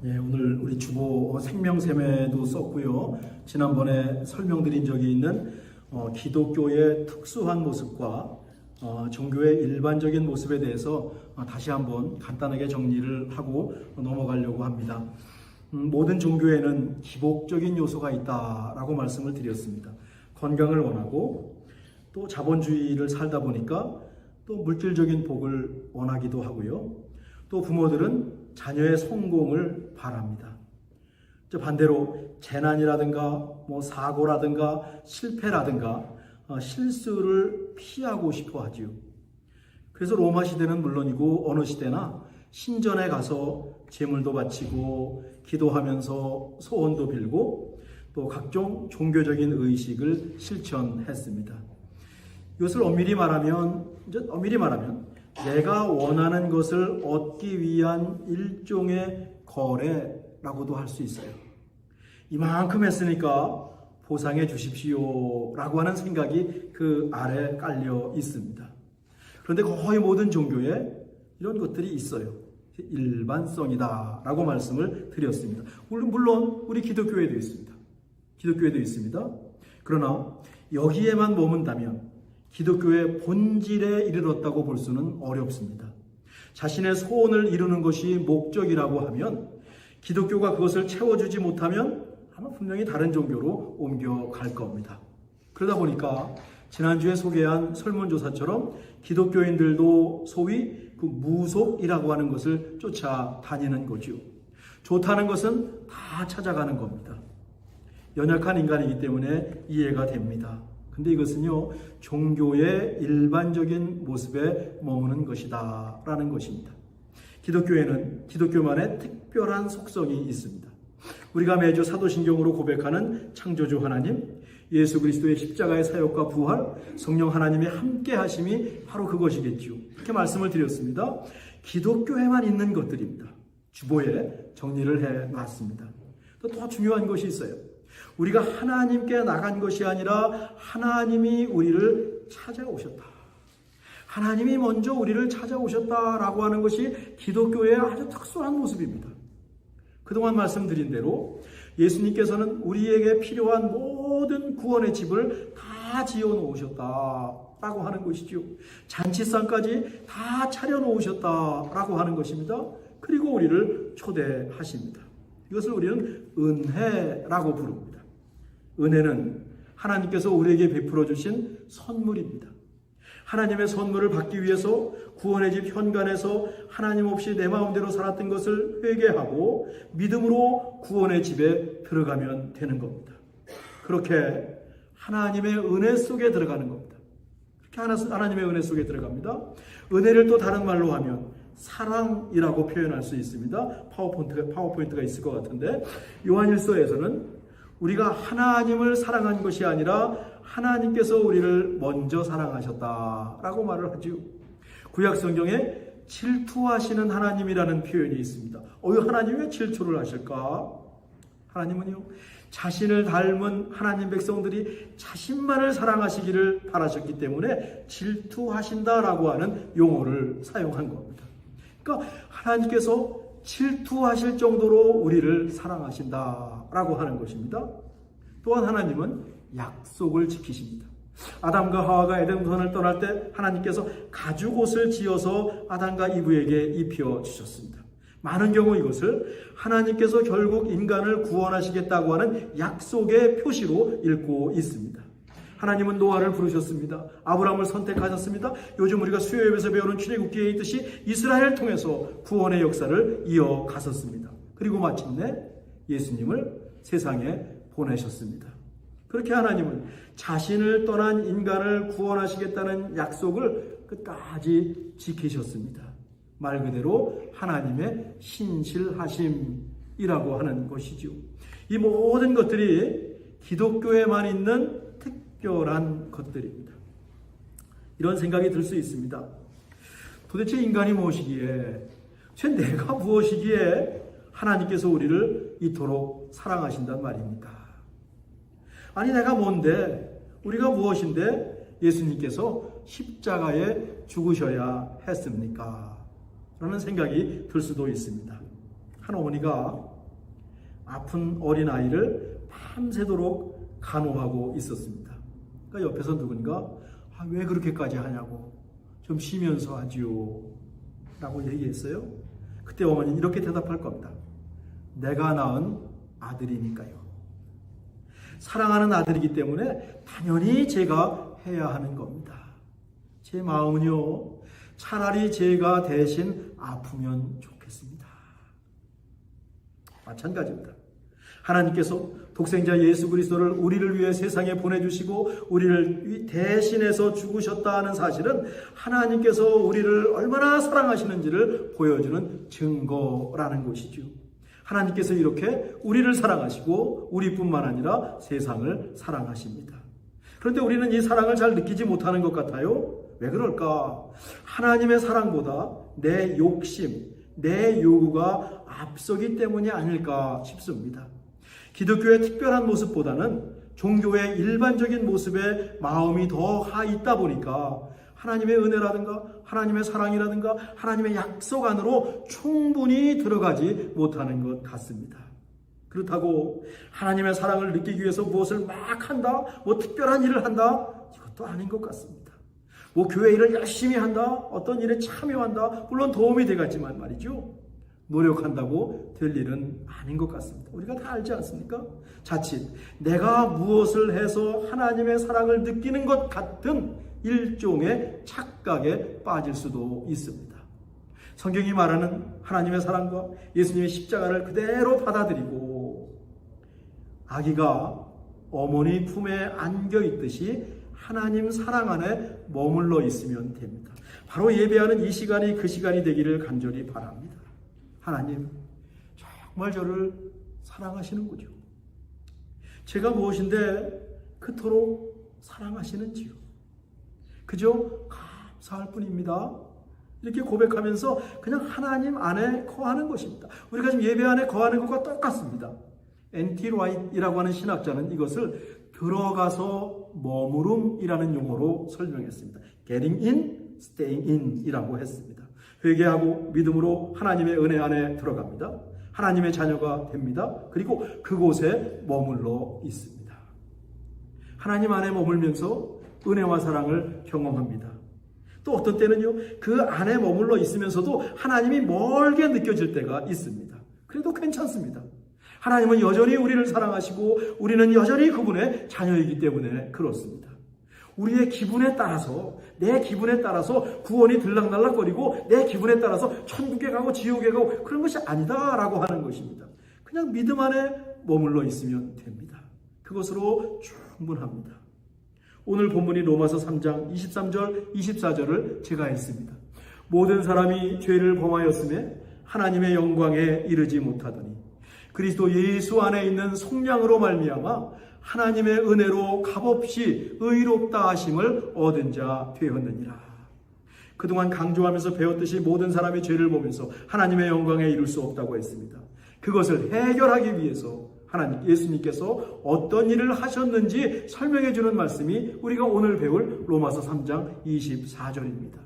예, 오늘 우리 주보 생명샘에도 썼고요. 지난번에 설명드린 적이 있는 기독교의 특수한 모습과 종교의 일반적인 모습에 대해서 다시 한번 간단하게 정리를 하고 넘어가려고 합니다. 모든 종교에는 기복적인 요소가 있다라고 말씀을 드렸습니다. 건강을 원하고 또 자본주의를 살다 보니까 또 물질적인 복을 원하기도 하고요. 또 부모들은 자녀의 성공을 바랍니다. 반대로 재난이라든가 사고라든가 실패라든가 실수를 피하고 싶어 하지요. 그래서 로마 시대는 물론이고 어느 시대나 신전에 가서 제물도 바치고 기도하면서 소원도 빌고 또 각종 종교적인 의식을 실천했습니다. 이것을 엄밀히 말하면 내가 원하는 것을 얻기 위한 일종의 거래라고도 할 수 있어요. 이만큼 했으니까 보상해 주십시오 라고 하는 생각이 그 아래 깔려 있습니다. 그런데 거의 모든 종교에 이런 것들이 있어요. 일반성이다 라고 말씀을 드렸습니다. 물론 우리 기독교에도 있습니다. 그러나 여기에만 머문다면 기독교의 본질에 이르렀다고 볼 수는 어렵습니다. 자신의 소원을 이루는 것이 목적이라고 하면 기독교가 그것을 채워주지 못하면 아마 분명히 다른 종교로 옮겨갈 겁니다. 그러다 보니까 지난주에 소개한 설문조사처럼 기독교인들도 소위 그 무속이라고 하는 것을 쫓아다니는 거죠. 좋다는 것은 다 찾아가는 겁니다. 연약한 인간이기 때문에 이해가 됩니다. 근데 이것은요, 종교의 일반적인 모습에 머무는 것이다 라는 것입니다. 기독교에는 기독교만의 특별한 속성이 있습니다. 우리가 매주 사도신경으로 고백하는 창조주 하나님, 예수 그리스도의 십자가의 사역과 부활, 성령 하나님의 함께 하심이 바로 그것이겠죠. 이렇게 말씀을 드렸습니다. 기독교에만 있는 것들입니다. 주보에 정리를 해놨습니다. 또 더 중요한 것이 있어요. 우리가 하나님께 나간 것이 아니라 하나님이 우리를 찾아오셨다. 하나님이 먼저 우리를 찾아오셨다라고 하는 것이 기독교의 아주 특수한 모습입니다. 그동안 말씀드린 대로 예수님께서는 우리에게 필요한 모든 구원의 집을 다 지어놓으셨다라고 하는 것이죠. 잔치상까지 다 차려놓으셨다라고 하는 것입니다. 그리고 우리를 초대하십니다. 이것을 우리는 은혜라고 부릅니다. 은혜는 하나님께서 우리에게 베풀어 주신 선물입니다. 하나님의 선물을 받기 위해서 구원의 집 현관에서 하나님 없이 내 마음대로 살았던 것을 회개하고 믿음으로 구원의 집에 들어가면 되는 겁니다. 그렇게 하나님의 은혜 속에 들어가는 겁니다. 그렇게 하나님의 은혜 속에 들어갑니다. 은혜를 또 다른 말로 하면 사랑이라고 표현할 수 있습니다. 파워포인트가 있을 것 같은데, 요한일서에서는 우리가 하나님을 사랑한 것이 아니라 하나님께서 우리를 먼저 사랑하셨다라고 말을 하죠. 구약 성경에 질투하시는 하나님이라는 표현이 있습니다. 하나님이 왜 질투를 하실까? 하나님은요, 자신을 닮은 하나님 백성들이 자신만을 사랑하시기를 바라셨기 때문에 질투하신다라고 하는 용어를 사용한 겁니다. 그러니까 하나님께서 질투하실 정도로 우리를 사랑하신다라고 하는 것입니다. 또한 하나님은 약속을 지키십니다. 아담과 하와가 에덴 동산을 떠날 때 하나님께서 가죽옷을 지어서 아담과 이브에게 입혀 주셨습니다. 많은 경우 이것을 하나님께서 결국 인간을 구원하시겠다고 하는 약속의 표시로 읽고 있습니다. 하나님은 노아를 부르셨습니다. 아브라함을 선택하셨습니다. 요즘 우리가 수요예배에서 배우는 출애굽기에 있듯이 이스라엘을 통해서 구원의 역사를 이어갔었습니다. 그리고 마침내 예수님을 세상에 보내셨습니다. 그렇게 하나님은 자신을 떠난 인간을 구원하시겠다는 약속을 끝까지 지키셨습니다. 말 그대로 하나님의 신실하심이라고 하는 것이죠. 이 모든 것들이 기독교에만 있는 특별한 것들입니다. 이런 생각이 들 수 있습니다. 도대체 인간이 무엇이기에, 내가 무엇이기에 하나님께서 우리를 이토록 사랑하신단 말입니까? 아니, 내가 뭔데, 우리가 무엇인데 예수님께서 십자가에 죽으셔야 했습니까? 라는 생각이 들 수도 있습니다. 한 어머니가 아픈 어린아이를 밤새도록 간호하고 있었습니다. 그러니까 옆에서 누군가 왜 그렇게까지 하냐고, 좀 쉬면서 하지요 라고 얘기했어요. 그때 어머니는 이렇게 대답할 겁니다. 내가 낳은 아들이니까요. 사랑하는 아들이기 때문에 당연히 제가 해야 하는 겁니다. 제 마음은요, 차라리 제가 대신 아프면 좋겠습니다. 마찬가지입니다. 하나님께서 독생자 예수 그리스도를 우리를 위해 세상에 보내주시고 우리를 대신해서 죽으셨다는 사실은 하나님께서 우리를 얼마나 사랑하시는지를 보여주는 증거라는 것이죠. 하나님께서 이렇게 우리를 사랑하시고 우리뿐만 아니라 세상을 사랑하십니다. 그런데 우리는 이 사랑을 잘 느끼지 못하는 것 같아요. 왜 그럴까? 하나님의 사랑보다 내 욕심, 내 요구가 앞서기 때문이 아닐까 싶습니다. 기독교의 특별한 모습보다는 종교의 일반적인 모습에 마음이 더 있다 보니까 하나님의 은혜라든가 하나님의 사랑이라든가 하나님의 약속 안으로 충분히 들어가지 못하는 것 같습니다. 그렇다고 하나님의 사랑을 느끼기 위해서 무엇을 막 한다, 특별한 일을 한다, 이것도 아닌 것 같습니다. 교회 일을 열심히 한다, 어떤 일에 참여한다, 물론 도움이 되겠지만 말이죠, 노력한다고 될 일은 아닌 것 같습니다. 우리가 다 알지 않습니까? 자칫 내가 무엇을 해서 하나님의 사랑을 느끼는 것 같은 일종의 착각에 빠질 수도 있습니다. 성경이 말하는 하나님의 사랑과 예수님의 십자가를 그대로 받아들이고 아기가 어머니 품에 안겨 있듯이 하나님 사랑 안에 머물러 있으면 됩니다. 바로 예배하는 이 시간이 그 시간이 되기를 간절히 바랍니다. 하나님, 정말 저를 사랑하시는군요. 제가 무엇인데 그토록 사랑하시는지요. 그저 감사할 뿐입니다. 이렇게 고백하면서 그냥 하나님 안에 거하는 것입니다. 우리가 지금 예배 안에 거하는 것과 똑같습니다. N.T. 라이트이라고 하는 신학자는 이것을 들어가서 머무름이라는 용어로 설명했습니다. Getting in, staying in 이라고 했습니다. 회개하고 믿음으로 하나님의 은혜 안에 들어갑니다. 하나님의 자녀가 됩니다. 그리고 그곳에 머물러 있습니다. 하나님 안에 머물면서 은혜와 사랑을 경험합니다. 또 어떤 때는요, 그 안에 머물러 있으면서도 하나님이 멀게 느껴질 때가 있습니다. 그래도 괜찮습니다. 하나님은 여전히 우리를 사랑하시고 우리는 여전히 그분의 자녀이기 때문에 그렇습니다. 우리의 기분에 따라서, 내 기분에 따라서 구원이 들락날락거리고 내 기분에 따라서 천국에 가고 지옥에 가고 그런 것이 아니다라고 하는 것입니다. 그냥 믿음 안에 머물러 있으면 됩니다. 그것으로 충분합니다. 오늘 본문이 로마서 3장 23절, 24절을 제가 읽습니다. 모든 사람이 죄를 범하였음에 하나님의 영광에 이르지 못하더니 그리스도 예수 안에 있는 속량으로 말미암아 하나님의 은혜로 값없이 의롭다 하심을 얻은 자 되었느니라. 그동안 강조하면서 배웠듯이 모든 사람이 죄를 보면서 하나님의 영광에 이룰 수 없다고 했습니다. 그것을 해결하기 위해서 예수님께서 어떤 일을 하셨는지 설명해 주는 말씀이 우리가 오늘 배울 로마서 3장 24절입니다.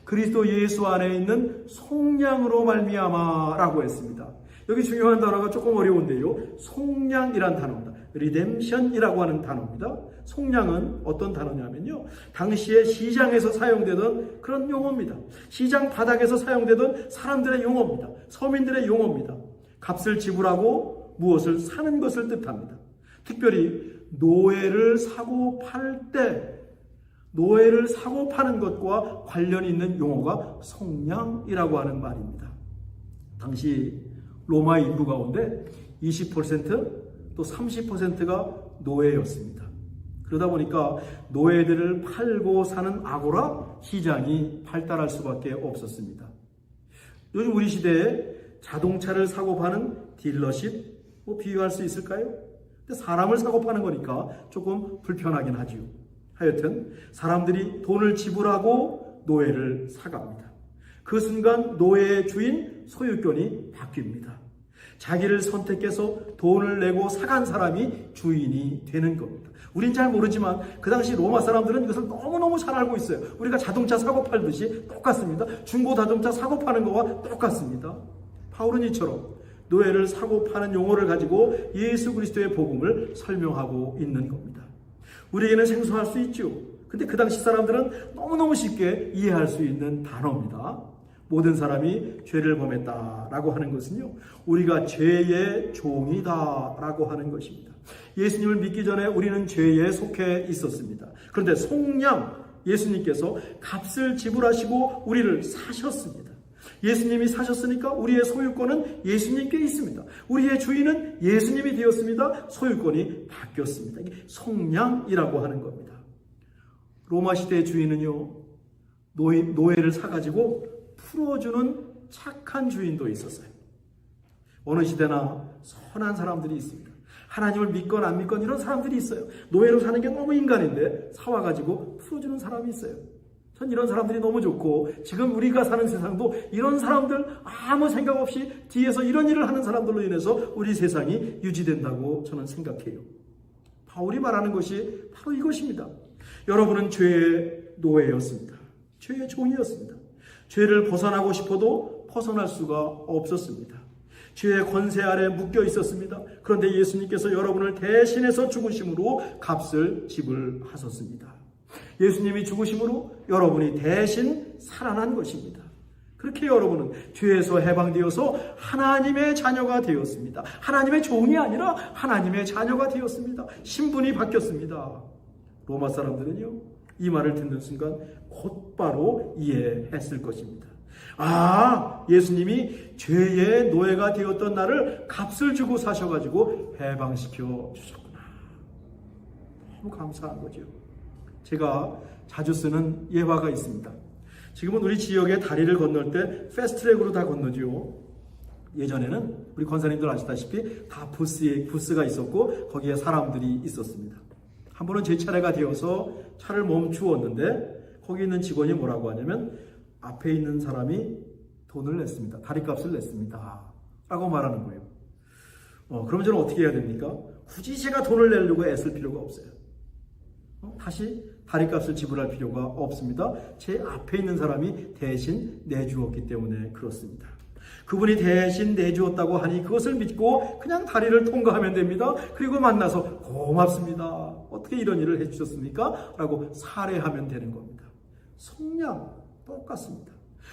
그리스도 예수 안에 있는 속량으로 말미암아라고 했습니다. 여기 중요한 단어가 조금 어려운데요. 속량이란 단어입니다. 리뎀션이라고 하는 단어입니다. 속량은 어떤 단어냐면요, 당시에 시장에서 사용되던 그런 용어입니다. 시장 바닥에서 사용되던 사람들의 용어입니다. 서민들의 용어입니다. 값을 지불하고 무엇을 사는 것을 뜻합니다. 특별히 노예를 사고 팔 때 노예를 사고 파는 것과 관련이 있는 용어가 속량이라고 하는 말입니다. 당시 로마 인구 가운데 20% 또 30%가 노예였습니다. 그러다 보니까 노예들을 팔고 사는 아고라 시장이 발달할 수밖에 없었습니다. 요즘 우리 시대에 자동차를 사고 파는 딜러십 비유할 수 있을까요? 근데 사람을 사고 파는 거니까 조금 불편하긴 하지요. 하여튼 사람들이 돈을 지불하고 노예를 사갑니다. 그 순간 노예의 주인 소유권이 바뀝니다. 자기를 선택해서 돈을 내고 사간 사람이 주인이 되는 겁니다. 우린 잘 모르지만 그 당시 로마 사람들은 이것을 너무너무 잘 알고 있어요. 우리가 자동차 사고 팔듯이 똑같습니다. 중고 자동차 사고 파는 거와 똑같습니다. 바울은 이처럼 노예를 사고 파는 용어를 가지고 예수 그리스도의 복음을 설명하고 있는 겁니다. 우리에게는 생소할 수 있죠. 근데 그 당시 사람들은 너무너무 쉽게 이해할 수 있는 단어입니다. 모든 사람이 죄를 범했다라고 하는 것은요, 우리가 죄의 종이다라고 하는 것입니다. 예수님을 믿기 전에 우리는 죄에 속해 있었습니다. 그런데 속량 예수님께서 값을 지불하시고 우리를 사셨습니다. 예수님이 사셨으니까 우리의 소유권은 예수님께 있습니다. 우리의 주인은 예수님이 되었습니다. 소유권이 바뀌었습니다. 이게 속량이라고 하는 겁니다. 로마 시대의 주인은요, 노예를 사가지고 풀어주는 착한 주인도 있었어요. 어느 시대나 선한 사람들이 있습니다. 하나님을 믿건 안 믿건 이런 사람들이 있어요. 노예로 사는 게 너무 인간인데 사와가지고 풀어주는 사람이 있어요. 전 이런 사람들이 너무 좋고, 지금 우리가 사는 세상도 이런 사람들 아무 생각 없이 뒤에서 이런 일을 하는 사람들로 인해서 우리 세상이 유지된다고 저는 생각해요. 바울이 말하는 것이 바로 이것입니다. 여러분은 죄의 노예였습니다. 죄의 종이었습니다. 죄를 벗어나고 싶어도 벗어날 수가 없었습니다. 죄의 권세 아래 묶여 있었습니다. 그런데 예수님께서 여러분을 대신해서 죽으심으로 값을 지불하셨습니다. 예수님이 죽으심으로 여러분이 대신 살아난 것입니다. 그렇게 여러분은 죄에서 해방되어서 하나님의 자녀가 되었습니다. 하나님의 종이 아니라 하나님의 자녀가 되었습니다. 신분이 바뀌었습니다. 로마 사람들은요, 이 말을 듣는 순간 곧바로 이해했을 것입니다. 아, 예수님이 죄의 노예가 되었던 나를 값을 주고 사셔가지고 해방시켜 주셨구나. 너무 감사한 거죠. 제가 자주 쓰는 예화가 있습니다. 지금은 우리 지역에 다리를 건널 때 패스트트랙으로 다 건너죠. 예전에는 우리 권사님들 아시다시피 다 부스가 있었고 거기에 사람들이 있었습니다. 한 번은 제 차례가 되어서 차를 멈추었는데 거기 있는 직원이 뭐라고 하냐면, 앞에 있는 사람이 돈을 냈습니다. 다리값을 냈습니다. 라고 말하는 거예요. 그러면 저는 어떻게 해야 됩니까? 굳이 제가 돈을 내려고 애쓸 필요가 없어요. 다시 다리값을 지불할 필요가 없습니다. 제 앞에 있는 사람이 대신 내주었기 때문에 그렇습니다. 그분이 대신 내주었다고 하니 그것을 믿고 그냥 다리를 통과하면 됩니다. 그리고 만나서 고맙습니다. 어떻게 이런 일을 해주셨습니까? 라고 사례하면 되는 겁니다. 속량 똑같습니다.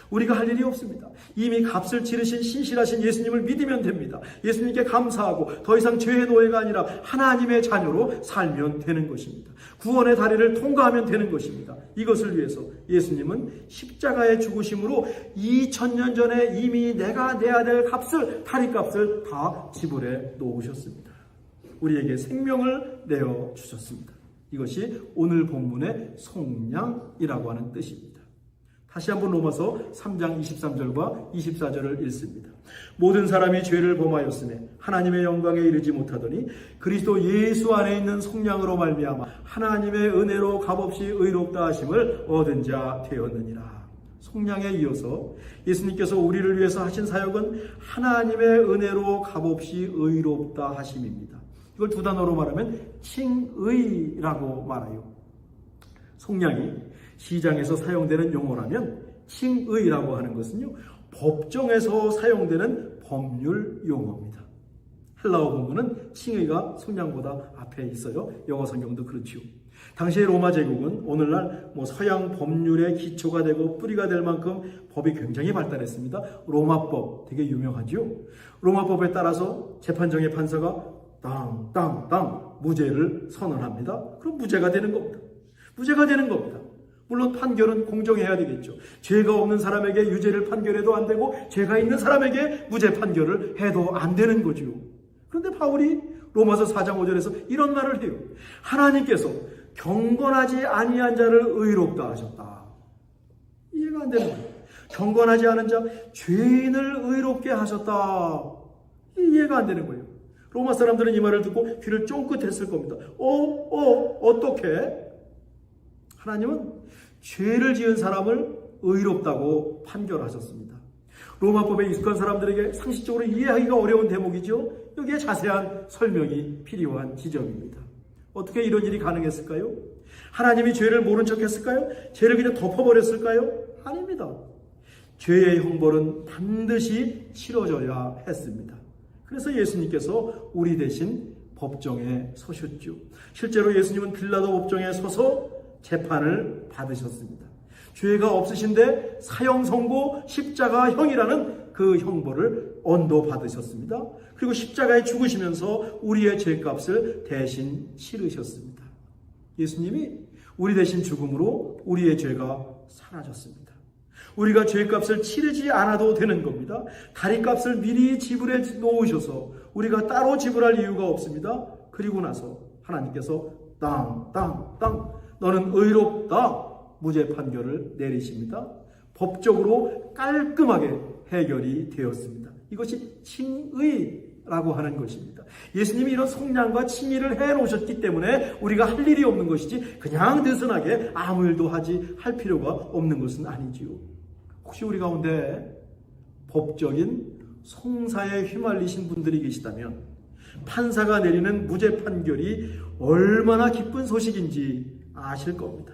우리가 할 일이 없습니다. 이미 값을 치르신 신실하신 예수님을 믿으면 됩니다. 예수님께 감사하고 더 이상 죄의 노예가 아니라 하나님의 자녀로 살면 되는 것입니다. 구원의 다리를 통과하면 되는 것입니다. 이것을 위해서 예수님은 십자가의 죽으심으로 2000년 전에 이미 내가 내야 될 값을, 다리값을 다 지불해 놓으셨습니다. 우리에게 생명을 내어 주셨습니다. 이것이 오늘 본문의 속량이라고 하는 뜻입니다. 다시 한번 로마서 3장 23절과 24절을 읽습니다. 모든 사람이 죄를 범하였으며 하나님의 영광에 이르지 못하더니 그리스도 예수 안에 있는 속량으로 말미암아 하나님의 은혜로 값없이 의롭다 하심을 얻은 자 되었느니라. 속량에 이어서 예수님께서 우리를 위해서 하신 사역은 하나님의 은혜로 값없이 의롭다 하심입니다. 이걸 두 단어로 말하면 칭의라고 말해요. 속량이 시장에서 사용되는 용어라면 칭의라고 하는 것은요, 법정에서 사용되는 법률 용어입니다. 헬라어 본문은 칭의가 속량보다 앞에 있어요. 영어 성경도 그렇죠. 당시의 로마 제국은 오늘날 서양 법률의 기초가 되고 뿌리가 될 만큼 법이 굉장히 발달했습니다. 로마법 되게 유명하죠. 로마법에 따라서 재판정의 판사가 땅 무죄를 선언합니다. 그럼 무죄가 되는 겁니다. 무죄가 되는 겁니다. 물론 판결은 공정해야 되겠죠. 죄가 없는 사람에게 유죄를 판결해도 안 되고 죄가 있는 사람에게 무죄 판결을 해도 안 되는 거죠. 그런데 바울이 로마서 4장 5절에서 이런 말을 해요. 하나님께서 경건하지 아니한 자를 의롭다 하셨다. 이해가 안 되는 거예요. 경건하지 않은 자, 죄인을 의롭게 하셨다. 이해가 안 되는 거예요. 로마 사람들은 이 말을 듣고 귀를 쫑긋했을 겁니다. 어떻게? 하나님은 죄를 지은 사람을 의롭다고 판결하셨습니다. 로마법에 익숙한 사람들에게 상식적으로 이해하기가 어려운 대목이죠. 여기에 자세한 설명이 필요한 지점입니다. 어떻게 이런 일이 가능했을까요? 하나님이 죄를 모른 척 했을까요? 죄를 그냥 덮어버렸을까요? 아닙니다. 죄의 형벌은 반드시 치러져야 했습니다. 그래서 예수님께서 우리 대신 법정에 서셨죠. 실제로 예수님은 빌라도 법정에 서서 재판을 받으셨습니다. 죄가 없으신데 사형 선고 십자가형이라는 그 형벌을 언도받으셨습니다. 그리고 십자가에 죽으시면서 우리의 죄값을 대신 치르셨습니다. 예수님이 우리 대신 죽음으로 우리의 죄가 사라졌습니다. 우리가 죄값을 치르지 않아도 되는 겁니다. 다리값을 미리 지불해 놓으셔서 우리가 따로 지불할 이유가 없습니다. 그리고 나서 하나님께서 땅 너는 의롭다 무죄 판결을 내리십니다. 법적으로 깔끔하게 해결이 되었습니다. 이것이 칭의라고 하는 것입니다. 예수님이 이런 속량과 칭의를 해놓으셨기 때문에 우리가 할 일이 없는 것이지 그냥 느슨하게 아무 일도 할 필요가 없는 것은 아니지요. 혹시 우리 가운데 법적인 송사에 휘말리신 분들이 계시다면 판사가 내리는 무죄 판결이 얼마나 기쁜 소식인지 아실 겁니다.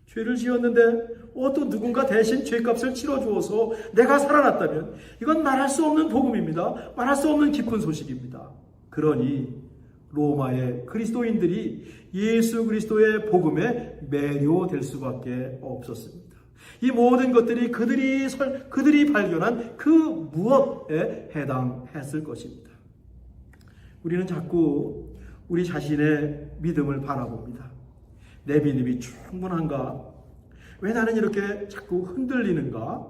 죄를 지었는데 또 누군가 대신 죄값을 치러주어서 내가 살아났다면 이건 말할 수 없는 복음입니다. 말할 수 없는 기쁜 소식입니다. 그러니 로마의 그리스도인들이 예수 그리스도의 복음에 매료될 수밖에 없었습니다. 이 모든 것들이 그들이 발견한 그 무엇에 해당했을 것입니다. 우리는 자꾸 우리 자신의 믿음을 바라봅니다. 내 믿음이 충분한가? 왜 나는 이렇게 자꾸 흔들리는가?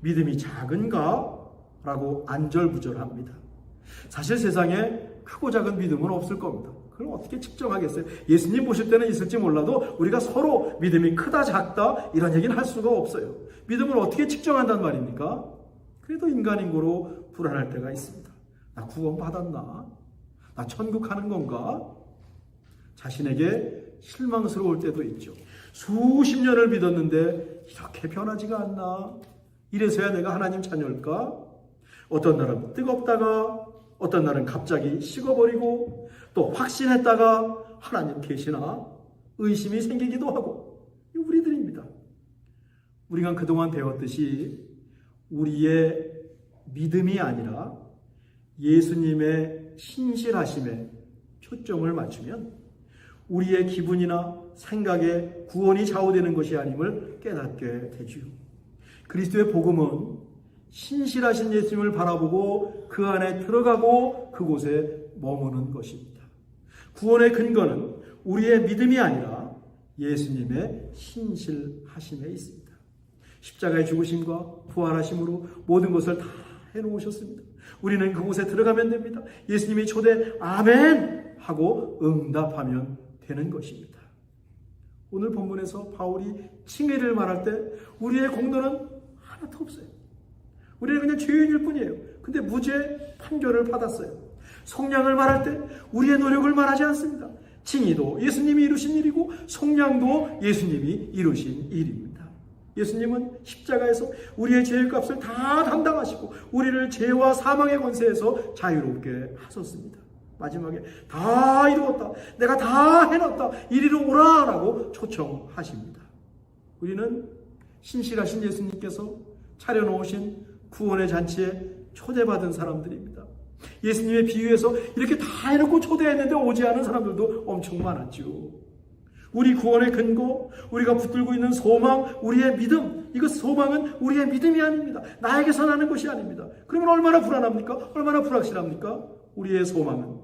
믿음이 작은가? 라고 안절부절합니다. 사실 세상에 크고 작은 믿음은 없을 겁니다. 그럼 어떻게 측정하겠어요? 예수님 보실 때는 있을지 몰라도 우리가 서로 믿음이 크다 작다 이런 얘기는 할 수가 없어요. 믿음을 어떻게 측정한단 말입니까? 그래도 인간인고로 불안할 때가 있습니다. 나 구원 받았나? 나 천국 가는 건가? 자신에게 실망스러울 때도 있죠. 수십 년을 믿었는데 이렇게 변하지가 않나? 이래서야 내가 하나님 자녀일까? 어떤 날은 뜨겁다가 어떤 날은 갑자기 식어버리고 또 확신했다가 하나님 계시나? 의심이 생기기도 하고 우리들입니다. 우리가 그동안 배웠듯이 우리의 믿음이 아니라 예수님의 신실하심에 초점을 맞추면 우리의 기분이나 생각에 구원이 좌우되는 것이 아님을 깨닫게 되지요. 그리스도의 복음은 신실하신 예수님을 바라보고 그 안에 들어가고 그곳에 머무는 것입니다. 구원의 근거는 우리의 믿음이 아니라 예수님의 신실하심에 있습니다. 십자가의 죽으심과 부활하심으로 모든 것을 다 해놓으셨습니다. 우리는 그곳에 들어가면 됩니다. 예수님이 초대 아멘 하고 응답하면 되는 것입니다. 오늘 본문에서 바울이 칭의를 말할 때 우리의 공로는 하나도 없어요. 우리는 그냥 죄인일 뿐이에요. 근데 무죄 판결을 받았어요. 속량을 말할 때 우리의 노력을 말하지 않습니다. 칭의도 예수님이 이루신 일이고 속량도 예수님이 이루신 일입니다. 예수님은 십자가에서 우리의 죄의 값을 다 담당하시고 우리를 죄와 사망의 권세에서 자유롭게 하셨습니다. 마지막에 다 이루었다. 내가 다 해놨다. 이리로 오라라고 초청하십니다. 우리는 신실하신 예수님께서 차려놓으신 구원의 잔치에 초대받은 사람들입니다. 예수님의 비유에서 이렇게 다 해놓고 초대했는데 오지 않은 사람들도 엄청 많았죠. 우리 구원의 근거, 우리가 붙들고 있는 소망, 우리의 믿음, 이것 소망은 우리의 믿음이 아닙니다. 나에게서 나는 것이 아닙니다. 그러면 얼마나 불안합니까? 얼마나 불확실합니까? 우리의 소망은,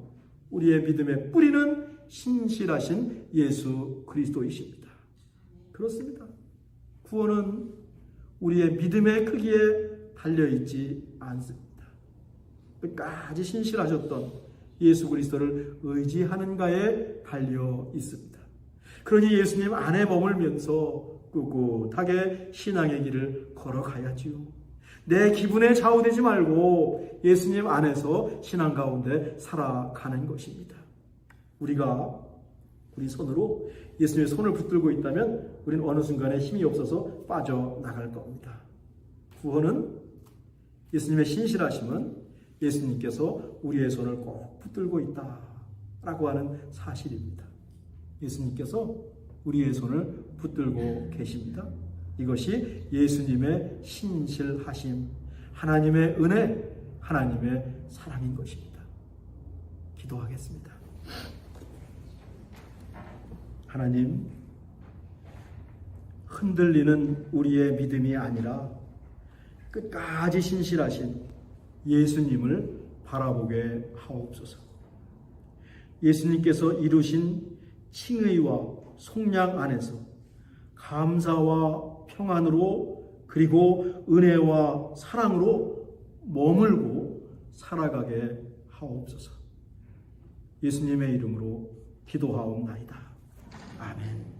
우리의 믿음의 뿌리는 신실하신 예수 그리스도이십니다. 그렇습니다. 구원은 우리의 믿음의 크기에 달려있지 않습니다. 끝까지 신실하셨던 예수 그리스도를 의지하는가에 달려 있습니다. 그러니 예수님 안에 머물면서 꿋꿋하게 신앙의 길을 걸어가야지요. 내 기분에 좌우되지 말고 예수님 안에서 신앙 가운데 살아가는 것입니다. 우리가 우리 손으로 예수님의 손을 붙들고 있다면 우리는 어느 순간에 힘이 없어서 빠져나갈 겁니다. 구원은 예수님의 신실하심은 예수님께서 우리의 손을 꼭 붙들고 있다라고 하는 사실입니다. 예수님께서 우리의 손을 붙들고 계십니다. 이것이 예수님의 신실하심, 하나님의 은혜, 하나님의 사랑인 것입니다. 기도하겠습니다. 하나님, 흔들리는 우리의 믿음이 아니라 끝까지 신실하신 예수님을 바라보게 하옵소서. 예수님께서 이루신 칭의와 속량 안에서 감사와 평안으로 그리고 은혜와 사랑으로 머물고 살아가게 하옵소서. 예수님의 이름으로 기도하옵나이다. 아멘.